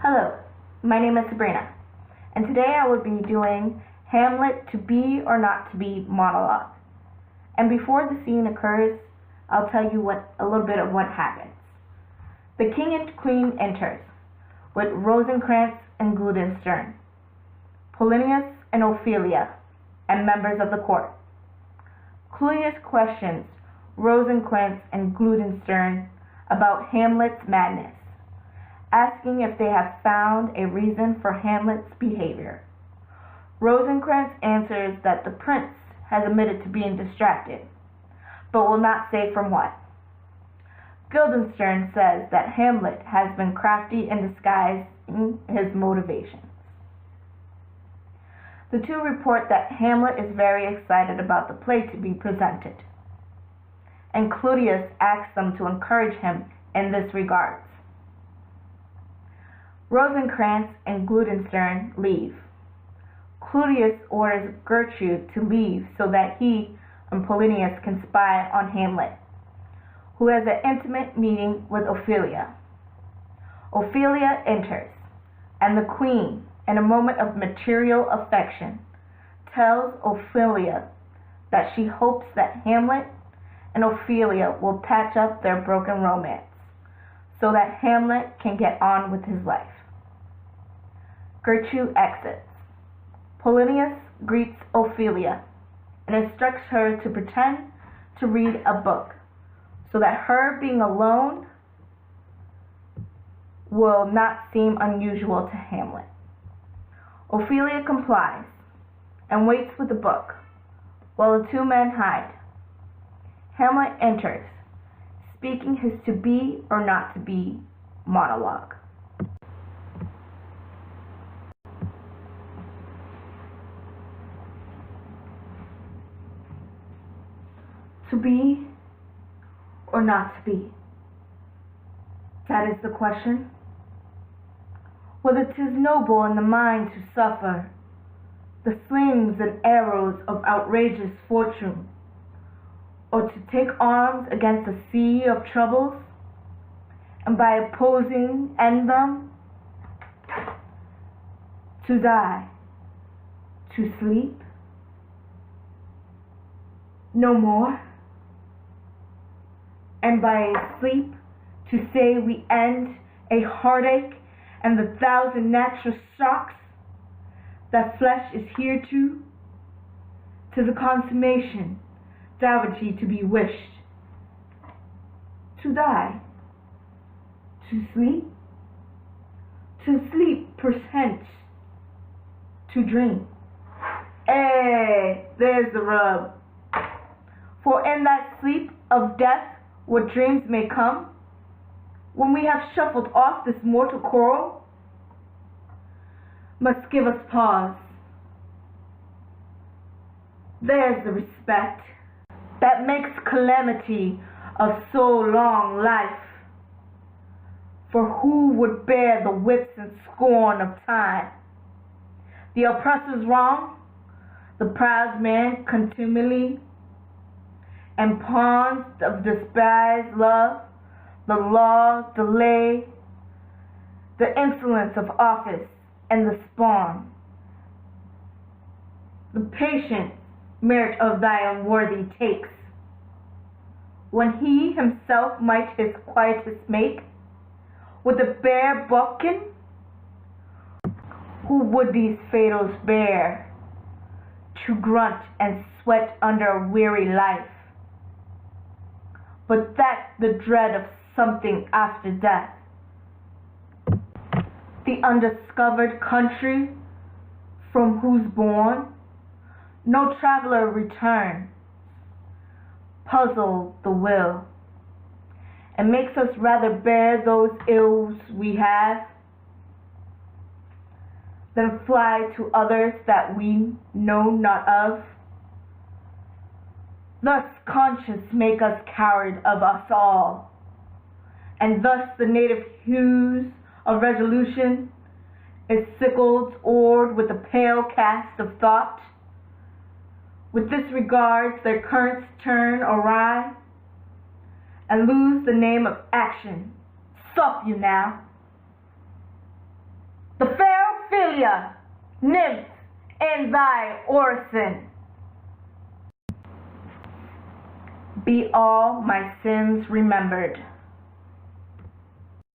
Hello, my name is Sabrina, and today I will be doing Hamlet to be or not to be monologue. And before the scene occurs, I'll tell you a little bit of what happens. The king and queen enters, with Rosencrantz and Guildenstern, Polonius and Ophelia, and members of the court. Cludius questions Rosencrantz and Guildenstern about Hamlet's madness, asking if they have found a reason for Hamlet's behavior. Rosencrantz answers that the prince has admitted to being distracted, but will not say from what. Guildenstern says that Hamlet has been crafty in disguising his motivations. The two report that Hamlet is very excited about the play to be presented, and Cludius asks them to encourage him in this regard. Rosencrantz and Guildenstern leave. Cludius orders Gertrude to leave so that he and Polonius can spy on Hamlet, who has an intimate meeting with Ophelia. Ophelia enters, and the queen, in a moment of material affection, tells Ophelia that she hopes that Hamlet and Ophelia will patch up their broken romance so that Hamlet can get on with his life. Gertrude exits. Polonius greets Ophelia and instructs her to pretend to read a book so that her being alone will not seem unusual to Hamlet. Ophelia complies and waits with the book while the two men hide. Hamlet enters, speaking his to be or not to be monologue. To be or not to be? That is the question. Whether 'tis noble in the mind to suffer the slings and arrows of outrageous fortune, or to take arms against a sea of troubles, and by opposing end them, to die, to sleep, no more, and by sleep to say we end a heartache and the thousand natural shocks that flesh is hereto, to the consummation dowager to be wished, to die, to sleep perchance, to dream. There's the rub. For in that sleep of death what dreams may come, when we have shuffled off this mortal coral, must give us pause. There's the respect that makes calamity of so long life. For who would bear the whips and scorn of time, the oppressor's wrong, the proud man contumely, and pawns of despised love, the law, delay, the insolence of office, and the spawn, the patient merit of thy unworthy takes, when he himself might his quietus make, with a bare buckin? Who would these fatals bear, to grunt and sweat under a weary life? But that the dread of something after death, the undiscovered country from whose bourne no traveler returns, puzzle the will, and makes us rather bear those ills we have, than fly to others that we know not of. Thus conscience make us coward of us all, and thus the native hues of resolution is sickled o'ered with a pale cast of thought. With this regards their currents turn awry, and lose the name of action. Stop you now. Ophelia, nymph, in thy orison. Be all my sins remembered.